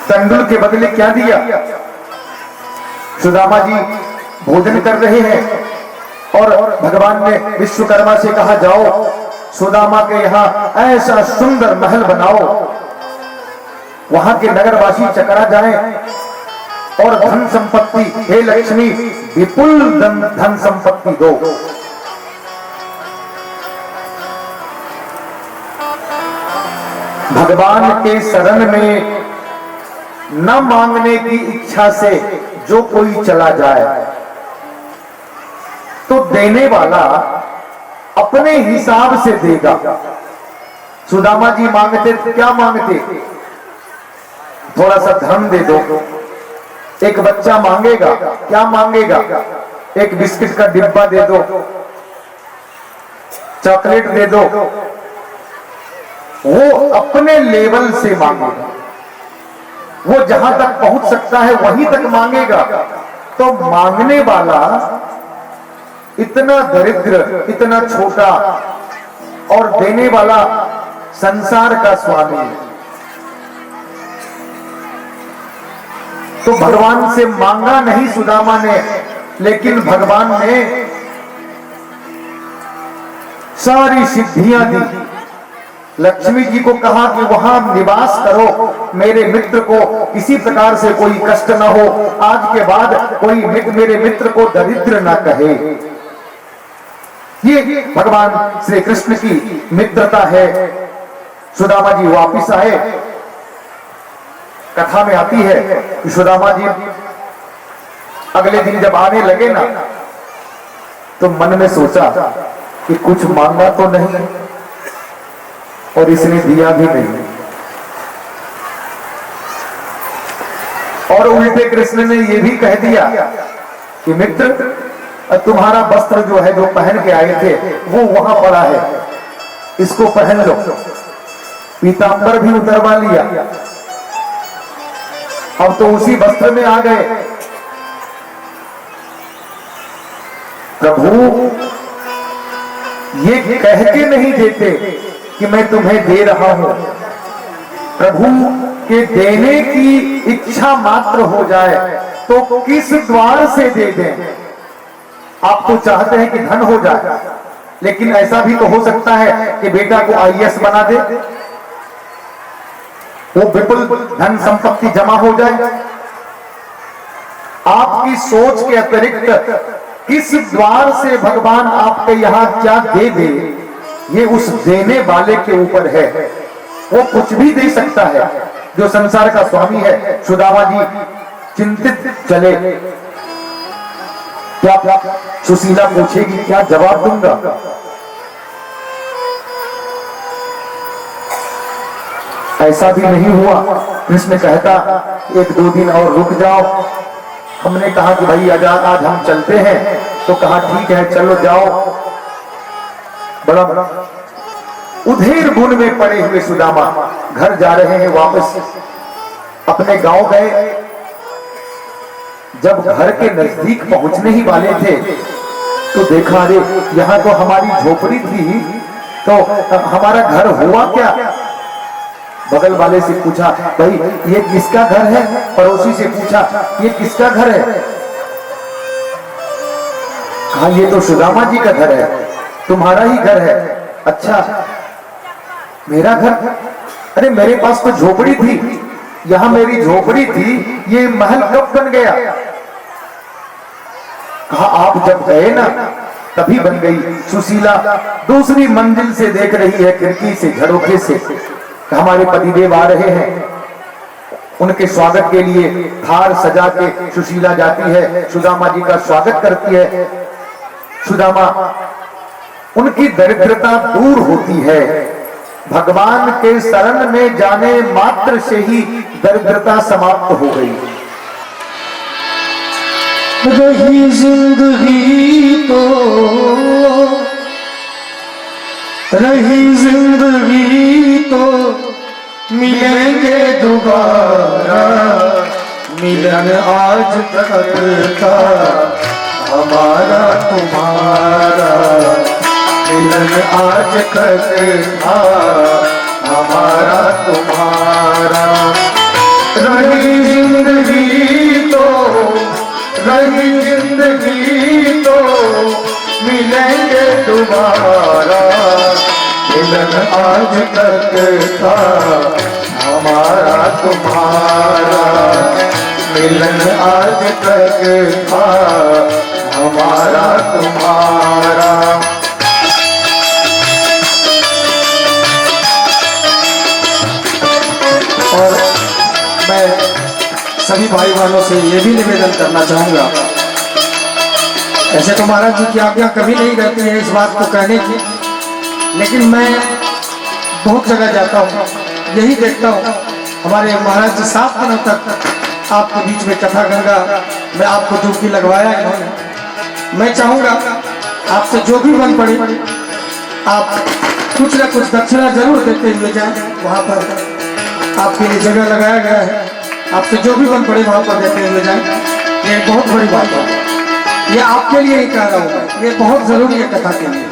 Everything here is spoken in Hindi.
तंडुल के बदले क्या दिया? सुदामा जी भोजन कर रहे हैं और भगवान ने विश्वकर्मा से कहा, जाओ सुदामा के यहाँ ऐसा सुंदर महल बनाओ, वहां के नगरवासी चकरा जाएं और धन संपत्ति, हे लक्ष्मी विपुल धन संपत्ति दो। भगवान के शरण में न मांगने की इच्छा से जो कोई चला जाए तो देने वाला अपने हिसाब से देगा। सुदामा जी मांगते क्या मांगते? थोड़ा सा धन दे दो। एक बच्चा मांगेगा, क्या मांगेगा? एक बिस्किट का डिब्बा दे दो, चॉकलेट दे दो। वो अपने लेवल से मांगेगा, वो जहां तक पहुंच सकता है वहीं तक मांगेगा। तो मांगने वाला इतना दरिद्र, इतना छोटा, और देने वाला संसार का स्वामी। तो भगवान से मांगा नहीं सुदामा ने, लेकिन भगवान ने सारी सिद्धियां दी। लक्ष्मी जी को कहा कि वहां निवास करो, मेरे मित्र को किसी प्रकार से कोई कष्ट न हो, आज के बाद कोई मेरे मित्र को दरिद्र ना कहे। ये भगवान श्री कृष्ण की मित्रता है। सुदामा जी वापिस आए। कथा में आती है कि सुदामा जी अगले दिन जब आने लगे ना, तो मन में सोचा कि कुछ मांगा तो नहीं, और इसने दिया भी नहीं। और उल्टे कृष्ण ने यह भी कह दिया कि मित्र, तुम्हारा वस्त्र जो है, जो पहन के आए थे, वो वहां पड़ा है, इसको पहन लो। पीतांबर भी उतरवा लिया। अब तो उसी वस्त्र में आ गए। प्रभु ये कह के नहीं देते कि मैं तुम्हें दे रहा हूं। प्रभु के देने की इच्छा मात्र हो जाए तो किस द्वार से दे दें? आप तो चाहते हैं कि धन हो जाए, लेकिन ऐसा भी तो हो सकता है कि बेटा को आईएएस बना दे, वो विपुल धन संपत्ति जमा हो जाए। आपकी सोच के अतिरिक्त किस द्वार से भगवान आपके यहां क्या दे दे, ये उस देने वाले के ऊपर है। वो कुछ भी दे सकता है, जो संसार का स्वामी है। सुदामा जी चिंतित चले। क्या सुशीला पूछेगी, क्या जवाब दूंगा? ऐसा भी नहीं हुआ। कृष्ण कहता, एक दो दिन और रुक जाओ। हमने कहा कि भाई आज हम चलते हैं, तो कहा ठीक है चलो जाओ। बड़ा उधेर गुण में पड़े हुए सुदामा घर जा रहे हैं, वापस अपने गांव गए। जब घर के नजदीक पहुंचने ही वाले थे तो देखा, अरे यहाँ तो हमारी झोपड़ी थी, तो हमारा घर हुआ क्या? बगल वाले से पूछा, भाई ये किसका घर है? पड़ोसी से पूछा, ये किसका घर है? कहा ये तो सुदामा जी का घर है। तुम्हारा ही घर है? अच्छा मेरा घर? अरे मेरे पास तो झोपड़ी थी, यहां मेरी झोपड़ी थी, ये महल कब बन गया? कहा आप जब गए ना तभी बन गई। सुशीला दूसरी मंजिल से देख रही है, खिड़की से, झरोखे से। हमारे पतिदेव आ रहे हैं, उनके स्वागत के लिए थार सजा के सुशीला जाती है, सुदामा जी का स्वागत करती है। सुदामा उनकी दरिद्रता दूर होती है। भगवान के शरण में जाने मात्र से ही दरिद्रता समाप्त हो गई। रही जिंदगी तो, रही जिंदगी तो मिलेंगे दोबारा। मिलन आज तक था हमारा तुम्हारा, मिलन आज तक था हमारा तुम्हारा। रही रही जिंदगी तो मिलेंगे दोबारा, मिलन आज तक था हमारा तुम्हारा, मिलन आज तक था हमारा तुम्हारा। और मैं सभी भाई बहनों से ये भी निवेदन करना चाहूंगा, ऐसे तो महाराज जी की आज्ञा कभी नहीं रहती है इस बात को कहने की, लेकिन मैं बहुत जगह जाता हूँ, यही देखता हूँ हमारे महाराज जी 7 दिनों तक आपके बीच में कथा गंगा में आपको डुबकी लगवाया इन्होंने। मैं चाहूँगा आपसे जो भी बन पड़े आप कुछ न कुछ दक्षिणा जरूर देते हुए जाए, वहाँ पर आपके लिए जगह लगाया गया है, आपसे जो भी बन पड़े वहाँ पर देते हुए जाए। ये बहुत बड़ी बात है, ये आपके लिए ही कह रहा हूँ, ये बहुत जरूरी है कथा के लिए।